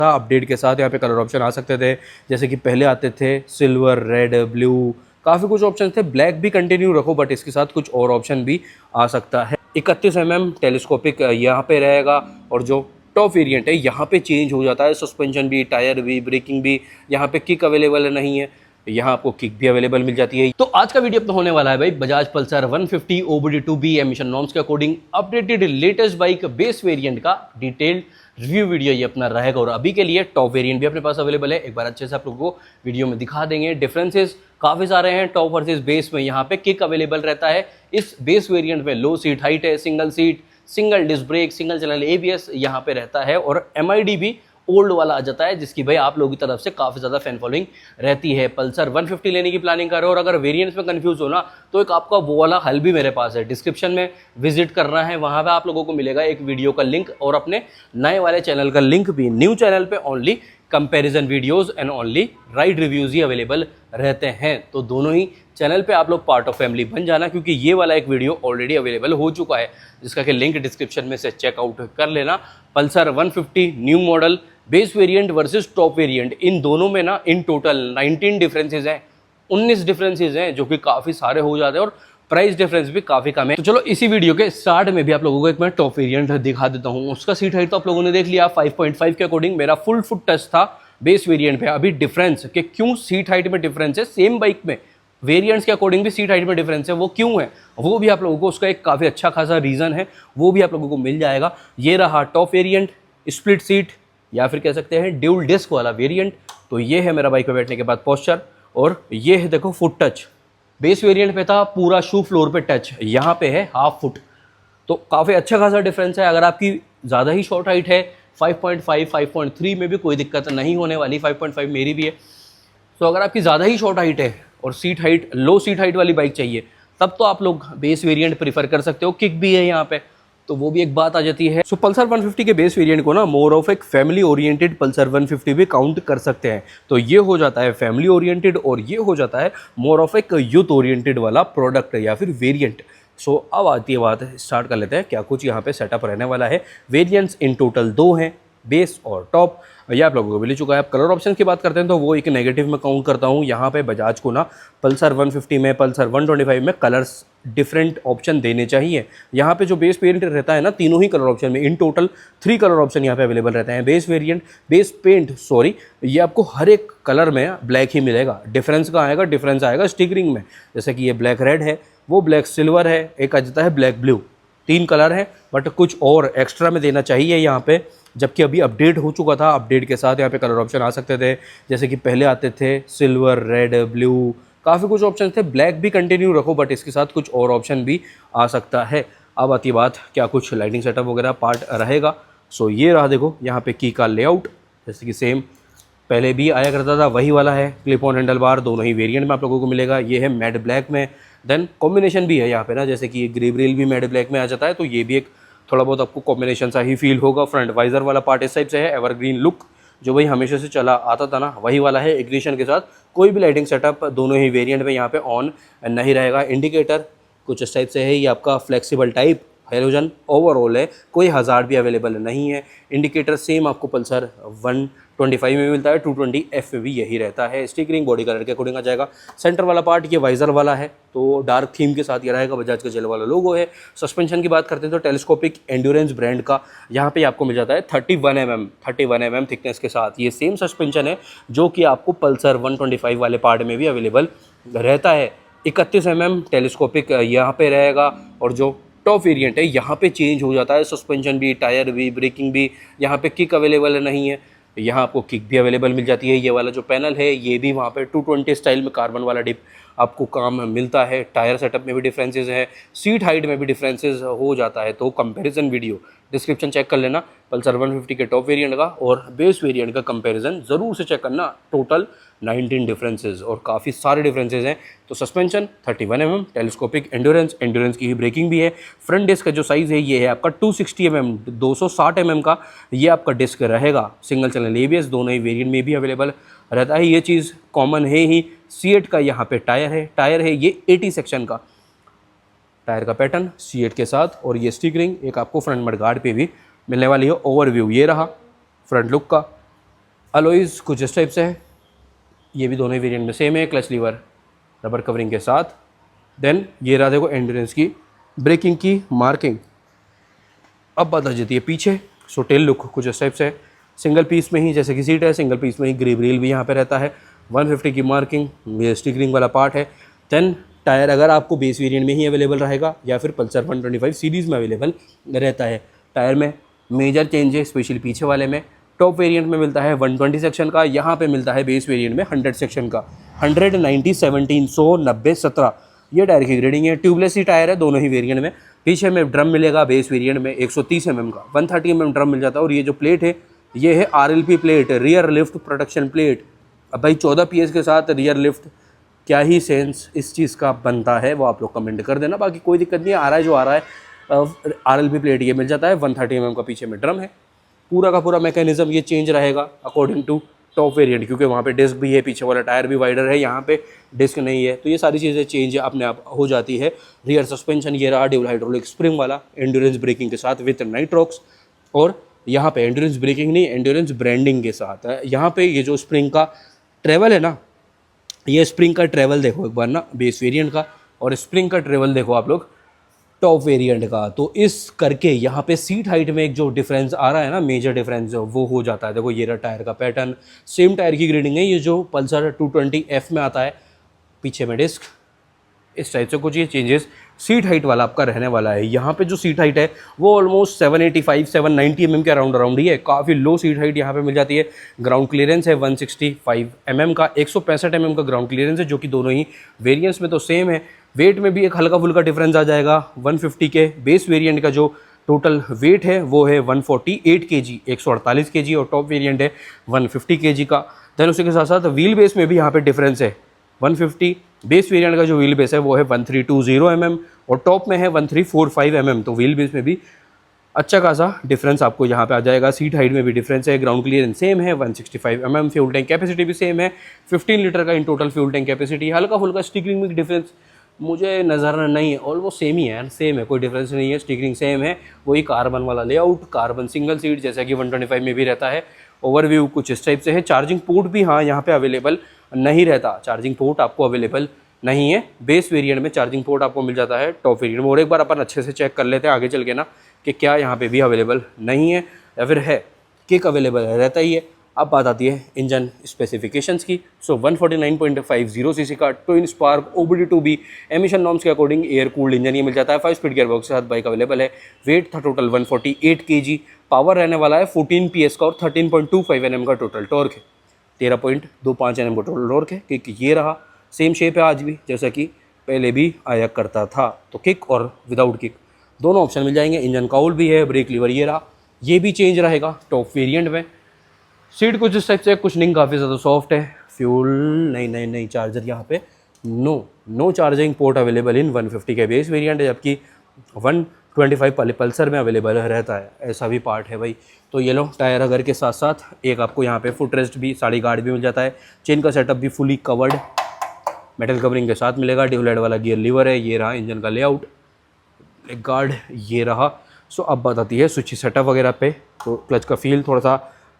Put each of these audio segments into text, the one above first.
Update के साथ यहाँ पे कलर ऑप्शन आ सकते थे, जैसे कि पहले आते थे सिल्वर, रेड, ब्लू, काफ़ी कुछ ऑप्शन थे। ब्लैक भी कंटिन्यू रखो बट इसके साथ कुछ और ऑप्शन भी आ सकता है। 31 mm टेलीस्कोपिक यहाँ पे रहेगा और जो टॉप वेरिएंट है यहाँ पे चेंज हो जाता है, सस्पेंशन भी, टायर भी, ब्रेकिंग भी। यहाँ पे किक अवेलेबल नहीं है, यहाँ आपको किक भी अवेलेबल मिल जाती है। तो आज का वीडियो अपना होने वाला है भाई Bajaj Pulsar 150 OBD2B emission norms के according updated latest bike base variant का डिटेल्ड रिव्यू वीडियो ये अपना रहेगा। और अभी के लिए टॉप वेरिएंट भी अपने पास अवेलेबल है, एक बार अच्छे से आप लोगों को वीडियो में दिखा देंगे। डिफरेंसेस काफ़ी सारे हैं टॉप वर्सेस बेस में। यहाँ पे किक अवेलेबल रहता है इस बेस वेरिएंट में, लो सीट हाइट है, single seat, single disc brake, single channel ABS यहाँ पे रहता है और MID भी ओल्ड वाला आ जाता है, जिसकी भाई आप लोगों की तरफ से काफ़ी ज़्यादा फैन फॉलोइंग रहती है। पल्सर 150 लेने की प्लानिंग कर रहे हो और अगर वेरिएंट्स में कंफ्यूज हो ना, तो एक आपका वो वाला हल भी मेरे पास है। डिस्क्रिप्शन में विजिट करना है, वहाँ पे आप लोगों को मिलेगा एक वीडियो का लिंक और अपने नए वाले चैनल का लिंक भी। न्यू चैनल पे only comparison videos and only ride reviews he available रहते हैं। तो दोनों ही चैनल पे आप लोग पार्ट ऑफ फैमिली बन जाना, क्योंकि ये वाला एक वीडियो ऑलरेडी अवेलेबल हो चुका है, जिसका कि लिंक डिस्क्रिप्शन में से चेकआउट कर लेना। Pulsar 150 new model base variant versus top variant, इन दोनों में ना इन टोटल 19 डिफरेंसेज हैं, 19 डिफरेंसेज हैं, जो कि काफ़ी सारे हो जाते हैं और प्राइस डिफरेंस भी काफ़ी कम है। तो चलो इसी वीडियो के स्टार्ट में भी आप लोगों को एक मैं टॉप वेरिएंट दिखा देता हूँ। उसका सीट हाइट तो आप लोगों ने देख लिया, 5.5 के अकॉर्डिंग मेरा फुल फुट टच था बेस वेरिएंट पे। अभी डिफरेंस कि क्यों सीट हाइट में डिफरेंस है, सेम बाइक में वेरिएंट्स के अकॉर्डिंग भी सीट हाइट में डिफरेंस है, वो क्यों है वो भी आप लोगों को, उसका एक काफ़ी अच्छा खासा रीज़न है, वो भी आप लोगों को मिल जाएगा। ये रहा टॉप वेरिएंट, स्प्लिट सीट या फिर कह सकते हैं ड्यूल डिस्क वाला वेरिएंट। तो ये है मेरा बाइक पे बैठने के बाद पोस्चर, और ये है देखो फुट टच। बेस वेरिएंट पे था पूरा शू फ्लोर पे टच, यहाँ पे है हाफ फुट, तो काफ़ी अच्छा खासा डिफरेंस है। अगर आपकी ज़्यादा ही शॉर्ट हाइट है 5.5, 5.3 में भी कोई दिक्कत नहीं होने वाली, 5.5 मेरी भी है। तो अगर आपकी ज़्यादा ही शॉर्ट हाइट है और सीट हाइट, लो सीट हाइट वाली बाइक चाहिए, तब तो आप लोग बेस वेरिएंट प्रीफर कर सकते हो। किक भी है यहाँ पे, तो वो भी एक बात आ जाती है। सो पल्सर 150 के बेस वेरिएंट को ना मोर ऑफ एक फैमिली ओरिएंटेड पल्सर 150 भी काउंट कर सकते हैं। तो ये हो जाता है फैमिली ओरिएंटेड और ये हो जाता है मोर ऑफ एक यूथ ओरिएंटेड वाला प्रोडक्ट या फिर वेरिएंट। सो अब आती है बात, स्टार्ट कर लेते हैं क्या कुछ यहाँ पे सेटअप रहने वाला है। वेरिएंट्स इन टोटल 2 हैं, बेस और टॉप, ये आप लोगों को मिल चुका है। अब कलर ऑप्शन की बात करते हैं तो वो एक नेगेटिव में काउंट करता हूँ। यहाँ पे बजाज को ना पल्सर 150 में, पल्सर 125 में कलर्स डिफरेंट ऑप्शन देने चाहिए। यहाँ पे जो बेस वेरिएंट रहता है ना, तीनों ही कलर ऑप्शन में इन टोटल 3 कलर ऑप्शन यहाँ पे अवेलेबल रहते हैं। Base variant, base paint sorry, ये आपको हर एक कलर में ब्लैक ही मिलेगा। डिफरेंस कहाँ आएगा, डिफरेंस आएगा स्टिकरिंग में, जैसे कि ये ब्लैक रेड है, वो ब्लैक सिल्वर है, एक आ जाता है ब्लैक ब्लू। 3 कलर हैं, बट कुछ और एक्स्ट्रा में देना चाहिए यहाँ पे, जबकि अभी अपडेट हो चुका था। अपडेट के साथ यहाँ पे कलर ऑप्शन आ सकते थे, जैसे कि पहले आते थे सिल्वर, रेड, ब्लू, काफ़ी कुछ ऑप्शन थे। ब्लैक भी कंटिन्यू रखो बट इसके साथ कुछ और ऑप्शन भी आ सकता है। अब आती बात क्या कुछ लाइटिंग सेटअप वगैरह पार्ट रहेगा। सो ये रहा देखो यहाँ पे की का लेआउट, जैसे कि सेम पहले भी आया करता था वही वाला है। क्लिप ऑन हैंडल बार दोनों ही वेरिएंट में आप लोगों को मिलेगा। ये है मैट ब्लैक में, देन कॉम्बिनेशन भी है यहाँ पे ना, जैसे कि ये ग्रे ब्रिल भी मैट ब्लैक में आ जाता है, तो ये भी एक थोड़ा बहुत आपको कॉम्बिनेशन सा ही फील होगा। फ्रंट वाइजर वाला पार्ट इस टाइप से है, एवरग्रीन लुक जो भाई हमेशा से चला आता था ना, वही वाला है। इग्निशन के साथ कोई भी लाइटिंग सेटअप दोनों ही वेरिएंट में यहाँ पे ऑन नहीं रहेगा। इंडिकेटर कुछ इस टाइप से है, ये आपका फ्लेक्सिबल टाइप हेलोजन ओवरऑल है, कोई हज़ार्ड भी अवेलेबल नहीं है। इंडिकेटर सेम आपको पल्सर 125 में मिलता है, 220F में भी यही रहता है। स्टिकरिंग बॉडी कलर के अकॉर्डिंग आ जाएगा। सेंटर वाला पार्ट ये वाइजर वाला है, तो डार्क थीम के साथ ये रहेगा। बजाज का जेल वाला लोगो है। सस्पेंशन की बात करते हैं तो टेलीस्कोपिक एंड्योरेंस ब्रांड का यहाँ पे आपको मिल जाता है 31 mm थिकनेस के साथ। ये सेम सस्पेंशन है जो कि आपको पल्सर 125 वाले पार्ट में भी अवेलेबल रहता है। 31 mm टेलीस्कोपिक यहाँ पे रहेगा और जो टॉप वेरिएंट है यहाँ पे चेंज हो जाता है, सस्पेंशन भी, टायर भी, ब्रेकिंग भी। यहाँ पे किक अवेलेबल नहीं है, यहाँ आपको किक भी अवेलेबल मिल जाती है। ये वाला जो पैनल है ये भी वहाँ पे 220 स्टाइल में कार्बन वाला डिप आपको काम मिलता है। टायर सेटअप में भी डिफरेंसेस है, सीट हाइट में भी डिफरेंसेस हो जाता है। तो कंपैरिजन वीडियो डिस्क्रिप्शन चेक कर लेना, पल्सर 150 के टॉप वेरिएंट का और बेस वेरिएंट का कंपैरिजन ज़रूर से चेक करना। टोटल 19 डिफरेंसेस और काफ़ी सारे डिफरेंसेस हैं। तो सस्पेंशन 31 mm, टेलीस्कोपिक एंड्योरेंस की ही ब्रेकिंग भी है। फ्रंट डिस्क का जो साइज़ है ये है आपका 260 mm, 260 mm का ये आपका डिस्क रहेगा। सिंगल चैनल ABS दोनों ही वेरिएंट में भी अवेलेबल रहता है, ये चीज़ कॉमन है ही। C8 का यहाँ पे टायर है ये 80 सेक्शन का टायर का पैटर्न C8 के साथ, और ये स्टिकरिंग एक आपको फ्रंट मड गार्ड पे भी मिलने वाली है। ओवरव्यू ये रहा फ्रंट लुक का। अलॉयज़ कुछ इस टाइप से है, ये भी दोनों ही वेरिएंट में सेम है, क्लच लीवर रबर कवरिंग के साथ। देन ये रहा देखो एंड्योरेंस की ब्रेकिंग की मार्किंग। अब बात आ जाती है पीछे। सो टेल लुक कुछ इस टाइप से है, सिंगल पीस में ही जैसे कि सीट है, सिंगल पीस में ही ग्रिप रील भी यहाँ पे रहता है, 150 की मार्किंग, ये स्टिकरिंग वाला पार्ट है। देन टायर अगर आपको बेस वेरिएंट में ही अवेलेबल रहेगा या फिर पल्सर 125 सीरीज़ में अवेलेबल रहता है। टायर में मेजर चेंज है स्पेशली पीछे वाले में। टॉप वेरिएंट में मिलता है 120 सेक्शन का, यहाँ पे मिलता है बेस वेरिएंट में 100 सेक्शन का। 190 17 100 90 17 ये टायर की ग्रेडिंग है। ट्यूबलेस ही टायर है दोनों ही वेरिएंट में। पीछे में ड्रम मिलेगा बेस वेरिएंट में 130 का, 130 ड्रम मिल जाता है। और ये जो प्लेट है ये है RLP plate, rear lift protection plate. अब भाई 14 PS के साथ रियर लिफ्ट, क्या ही सेंस इस चीज़ का बनता है वो आप लोग कमेंट कर देना। बाकी कोई दिक्कत नहीं है, आ रहा है जो आ रहा है। RLP प्लेट ये मिल जाता है, 130 का पीछे में ड्रम है। पूरा का पूरा मैकेनिज्म ये चेंज रहेगा अकॉर्डिंग टू टॉप वेरिएंट, क्योंकि वहाँ पे डिस्क भी है, पीछे वाला टायर भी वाइडर है, यहाँ पे डिस्क नहीं है। तो ये सारी चीज़ें चेंज अपने आप हो जाती है। रियर सस्पेंशन ये रहा ड्यूल हाइड्रोलिक स्प्रिंग वाला, एंड्योरेंस ब्रेकिंग के साथ विथ नाइट्रॉक्स। और यहाँ पे एंड्योरेंस ब्रेकिंग नहीं, एंड्योरेंस ब्रांडिंग के साथ है। यहाँ पे ये जो स्प्रिंग का ट्रेवल है ना, ये स्प्रिंग का ट्रेवल देखो एक बार ना बेस वेरिएंट का, और स्प्रिंग का ट्रेवल देखो आप लोग टॉप वेरिएंट का। तो इस करके यहाँ पे सीट हाइट में एक जो डिफरेंस आ रहा है ना, मेजर डिफरेंस वो हो जाता है। देखो ये रहा टायर का पैटर्न, सेम टायर की ग्रेडिंग है। ये जो पल्सर 220F में आता है, पीछे में डिस्क, इस टाइप से कुछ ये चेंजेस सीट हाइट वाला आपका रहने वाला है। यहाँ पे जो सीट हाइट है वो ऑलमोस्ट 785 790 के अराउंड ही है। काफ़ी लो सीट हाइट यहाँ पे मिल जाती है। ग्राउंड क्लियरेंस है 165 का, 165 का ग्राउंड क्लियरेंस है, जो कि दोनों ही वेरिएंट्स में तो सेम है। वेट में भी एक हल्का फुल्का डिफरेंस आ जाएगा। 150 के बेस वेरिएंट का जो टोटल वेट है वो है 148 kg, 148 kg, और टॉप वेरिएंट है 150 kg का। देन उसी के साथ साथ व्हील बेस में भी यहाँ पे डिफरेंस है। 150 बेस वेरिएंट का जो व्हील बेस है वो है 1320 और टॉप में है 1345 तो व्हील बेस में भी अच्छा खासा डिफरेंस आपको यहाँ पे आ जाएगा। सीट हाइट में भी डिफरेंस है। ग्राउंड क्लियरेंस सेम है 165 फ्यूल टैंक कैपेसिटी भी सेम है, 15 लीटर का in total fuel tank capacity. हल्का फुल्का स्टिकरिंग में डिफरेंस मुझे नज़र नहीं है, ऑलमोस्ट सेम ही है यार, सेम है, कोई डिफरेंस नहीं है। स्टिकरिंग सेम है, वही कार्बन वाला लेआउट, कार्बन सिंगल सीट जैसा कि 125 में भी रहता है। ओवरव्यू कुछ इस टाइप से है। चार्जिंग पोर्ट भी हाँ यहाँ पे अवेलेबल नहीं रहता, चार्जिंग पोर्ट आपको अवेलेबल नहीं है। बेस वेरिएंट में चार्जिंग पोर्ट आपको मिल जाता है, टॉप वेरिएंट में। और एक बार अपन अच्छे से चेक कर लेते हैं आगे चल के ना कि क्या यहाँ पे भी अवेलेबल नहीं है या फिर है। किक अवेलेबल रहता ही है। अब बात आती है इंजन स्पेसिफिकेशंस की। सो 149.50 सीसी का twin spark OBD2B emission norms के अकॉर्डिंग एयर कूल्ड इंजन ये मिल जाता है। 5 स्पीड गियर बॉक्स के साथ बाइक अवेलेबल है। वेट था टोटल 148 kg, पावर रहने वाला है 14 PS का और 13.25 Nm का टोटल टॉर्क है। 13.25 Nm का टोटल टॉर्क है। किक ये रहा, सेम शेप है आज भी जैसा कि पहले भी आया करता था। तो किक और विदाउट किक दोनों ऑप्शन मिल जाएंगे। इंजन काउल भी है, ब्रेक लीवर ये रहा, ये भी चेंज रहेगा टॉप वेरिएंट में। सीट कुछ इस टाइप से, कुशनिंग काफ़ी ज़्यादा सॉफ्ट है। फ्यूल नहीं चार्जर यहाँ पे no charging port available in 150 के बेस वेरिएंट है, जबकि 125 पल्सर में अवेलेबल रहता है। ऐसा भी पार्ट है भाई। तो ये लो टायर अगर के साथ साथ एक आपको यहाँ पे फुट रेस्ट भी, साड़ी गार्ड भी मिल जाता है। चेन का सेटअप भी फुली कवर्ड मेटल कवरिंग के साथ मिलेगा। ड्यूल हेड वाला गियर लीवर है, ये रहा इंजन का लेआउट, एक गार्ड ये रहा। सो अब बात आती है स्विच सेटअप वगैरह पे। तो क्लच का फील थोड़ा सा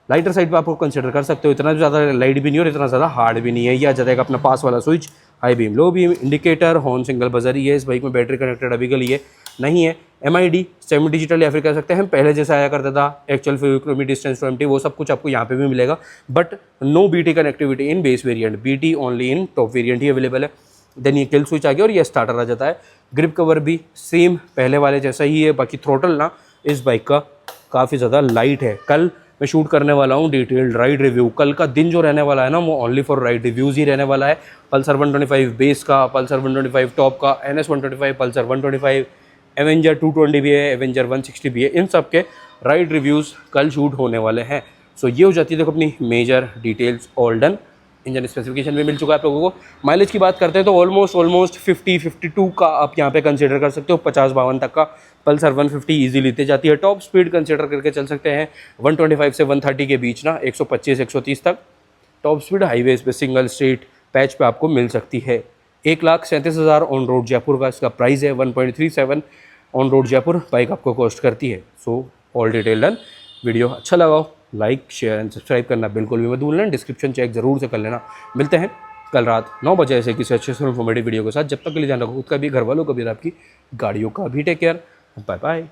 लाइटर साइड पे आपको कंसिडर कर सकते हो, इतना ज़्यादा लाइट भी नहीं और इतना ज़्यादा हार्ड भी नहीं है। ये आ जाएगा अपना पास वाला switch, high beam low beam, indicator, horn, single buzzer ही है। इस बाइक में बैटरी कनेक्टेड अभी के लिए नहीं है। MID सेमी डिजिटल या फिर कह सकते हैं हम पहले जैसा आया करता था, actual fuel economy, distance to empty, वो सब कुछ आपको यहाँ पे भी मिलेगा। But no BT connectivity in base variant, BT only in top variant ही अवेलेबल है। देन ये किल स्विच आ गया और ये स्टार्टर आ जाता है। ग्रिप कवर भी सेम पहले वाले जैसा ही है। बाकी थ्रोटल ना इस बाइक का काफ़ी ज़्यादा लाइट है। कल मैं शूट करने वाला हूँ डिटेल्ड राइड रिव्यू। कल का दिन जो रहने वाला है ना वो ओनली फॉर राइड रिव्यूज़ ही रहने वाला है। पल्सर 125 बेस का, पल्सर 125 टॉप का, NS 125, पल्सर 125, एवेंजर 220 भी है, एवेंजर 160 भी है। इन सब के राइड रिव्यूज़ कल शूट होने वाले हैं। सो ये हो जाती है देखो अपनी major details all done. Engine specification भी मिल चुका है आप लोगों को। माइलेज की बात करते हैं तो ऑलमोस्ट 50-52 का आप यहाँ पे कंसीडर कर सकते हो। 50-52 तक का पल्सर 150 ईजी लेते जाती है। टॉप स्पीड कंसीडर करके चल सकते हैं 125 से 130 के बीच ना, 125-130 तक टॉप स्पीड हाईवेज पे सिंगल स्ट्रीट पैच पे आपको मिल सकती है। 1,37,000 ऑन रोड जयपुर का इसका प्राइस है। 1.37 ऑन रोड जयपुर बाइक आपको कॉस्ट करती है। So all detail done. Video अच्छा लगा हो लाइक शेयर एंड सब्सक्राइब करना बिल्कुल भी मत भूलना, डिस्क्रिप्शन चेक ज़रूर से कर लेना। मिलते हैं कल रात 9 बजे ऐसे किसी अच्छे से इन्फॉर्मेटिव वीडियो के साथ। जब तक के लिए ध्यान रखो खुद का भी, घर वालों का भी और आपकी गाड़ियों का भी। Take care, bye bye.